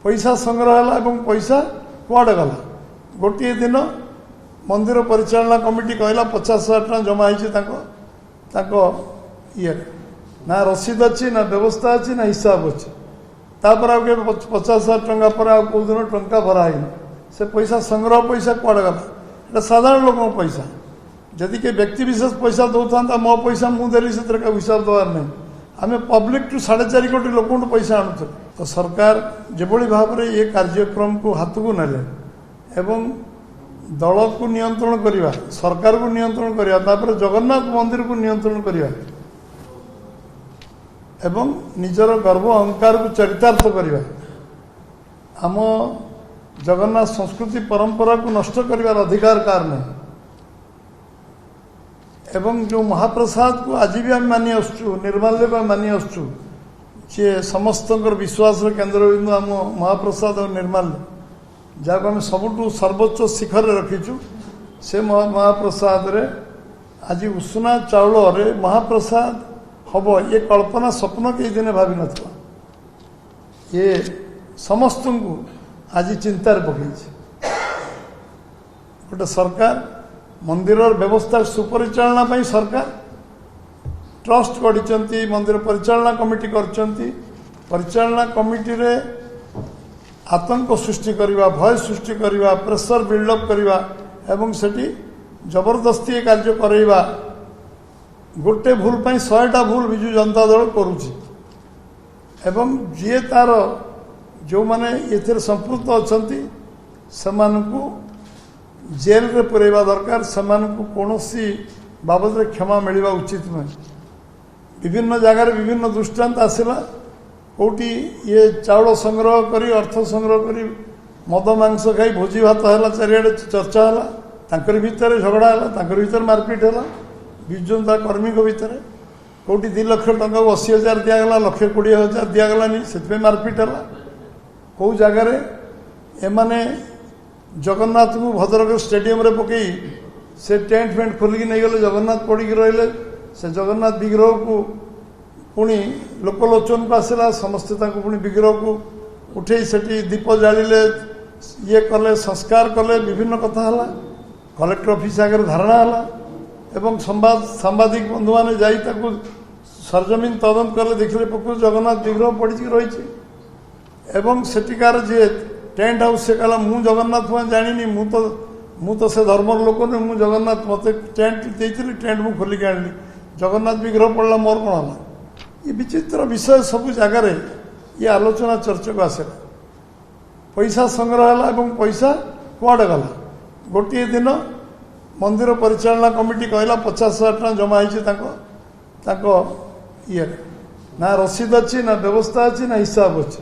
पैसा संग्रह है पैसा कुआड़े गला गोटे दिन मंदिर परिचालना कमिटी कहला 50,000 टका जमा ये ना रसीद अच्छी ना व्यवस्था अच्छी ना हिसाब अच्छी तापर 50,000 टका पर कौ दिन टंका भराई से पैसा संग्रह पैसा कुआड़े गला ये साधारण लोक पैसा जदि के व्यक्ति विशेष पैसा दौता मो पैसा मुझे से हिसाब देवार नहीं आम पब्लिक टू 4.5 कोटी लोक पैसा आणुल तो सरकार जो भाव में ये कार्यक्रम को हाथ को नेले एवं दल को नियंत्रण करवा सरकार को नियंत्रण करवा जगन्नाथ मंदिर को नियंत्रण करवा एवं निजर गर्व अहंकार को चरितार्थ करवा आम जगन्नाथ संस्कृति परंपरा को नष्ट कर अधिकार कार नहीं एवं जो महाप्रसाद को आज भी आम मानि आसुँ निर्माल्य को मानि आसुँ सी समस्त विश्वास केन्द्र बिंदु आम महाप्रसाद और निर्माल्य जहाँ आम सबुठ सर्वोच्च शिखर रखीचु से महाप्रसाद रे आज उषुना चाउल रे महाप्रसाद हम ये कल्पना स्वप्न कई दिन भावी न ये समस्त को आज चिंतार पकई गोटे सरकार मंदिर व्यवस्था सुपरिचालना सरकार ट्रस्ट गढ़ी मंदिर परिचालना कमिटी परिचालना कमिटी रे आतंक सृष्टि करवा भय सृष्टि करवा प्रेसर बिल्डअप करवा एवं सेठी जबरदस्ती कार्य करवा गोटे भूल 100टा भूल विजु जनता दल करुची एवं जी तार जो माने एथिर संपृक्त अछंती समानकु जेल रे पुरेवा दरकार समानकु कोनोसी बाबद रे क्षमा मिलवा उचित नहीं विभिन्न जगार विभिन्न दृष्टांत आसला कोटी ये चाउल संग्रह करी अर्थ संग्रह करी मद मांस खाई भोजी भात है चारिड़े चर्चा है तांकर भितर झगड़ा है तांकर भितर मारपिट है विजु जनता कर्मी भितर कोटी 2 लाख टका 80,000 दिगला 1,20,000 दिगलानी से मारपिट है कौ जगार एमाने जगन्नाथ को भद्रक स्टेडियम रे पकई से टेंट फेंट खोलिकी नहीं गले जगन्नाथ पड़ी रहिले से जगन्नाथ विग्रह को पुणी लोकलोचन को आसला समस्ते पुणी विग्रह को उठे से दीप जालिले ये कले संस्कार कले विभिन्न कथा है कलेक्टर ऑफिस आगे धारणा है एवं सांबादिक बंधु मैंने जाई सरजमीन तदंत कले देखिले प्रकृत जगन्नाथ विग्रह पड़ी रही एवं सेठिकार जे टेंट हाउस से कहला मु जगन्नाथ मैं जानी मु तो से धर्मर लोक नहीं मु जगन्नाथ मत टेंट देती टेंट मु खोलिक आनी जगन्नाथ विग्रह पड़ा मोर कौन है ये विचित्र विषय सब जगार ये आलोचना चर्चा को आसला पैसा संग्रह है पैसा कुआड़े गला गोटे दिन मंदिर परिचालना कमिटी कहला 50,000 टका जमा ये ना रसीद अच्छी ना व्यवस्था अच्छी ना हिसाब अच्छी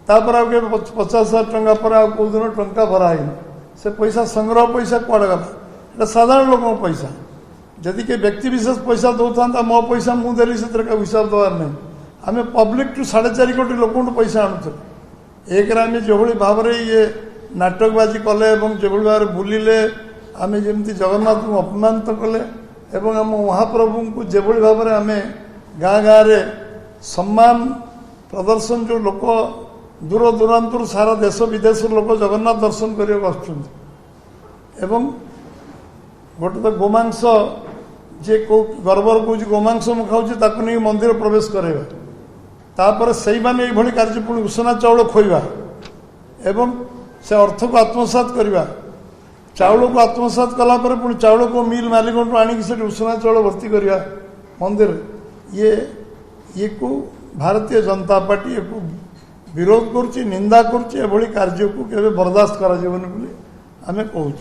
तापर 50,000 टका पर कौ दिन टंका भराई से पैसा संग्रह पैसा कुआड़े गला ये साधारण लोक पैसा जदि के व्यक्ति विशेष पैसा दौता मो पैसा मुझे से हिसाब देवार नहीं आम पब्लिक टू 4.5 कोटी लोक पैसा आणुल एक जो भाव में ये नाटकबाजी कले जो भाव बुलिले आम जमी जगन्नाथ को अपमानित कले एवं आम महाप्रभु को जो भाव में आम गाँ गाँव सम्मान प्रदर्शन जो लोक दूर दूरांतर सारा देश विदेश लोक जगन्नाथ दर्शन करने एवं गोटे तो गोमांस जे गर्वर कौच गोमांस मु खाऊँ ताकू नहीं मंदिर प्रवेश करेगा तापर से मैंने ये कार्य पुणी उषुना चाउल खोइबा एवं से अर्थ को आत्मसात करवा चाउल को आत्मसात कला पुणी चाउल को मिल मालिक आणिक से उषुना चाउल भर्ती करवा मंदिर ये को भारतीय जनता पार्टी ये विरोध करुच्ची निंदा करुच्ची कार्य को केवे बर्दाश्त करा आम कहूँ।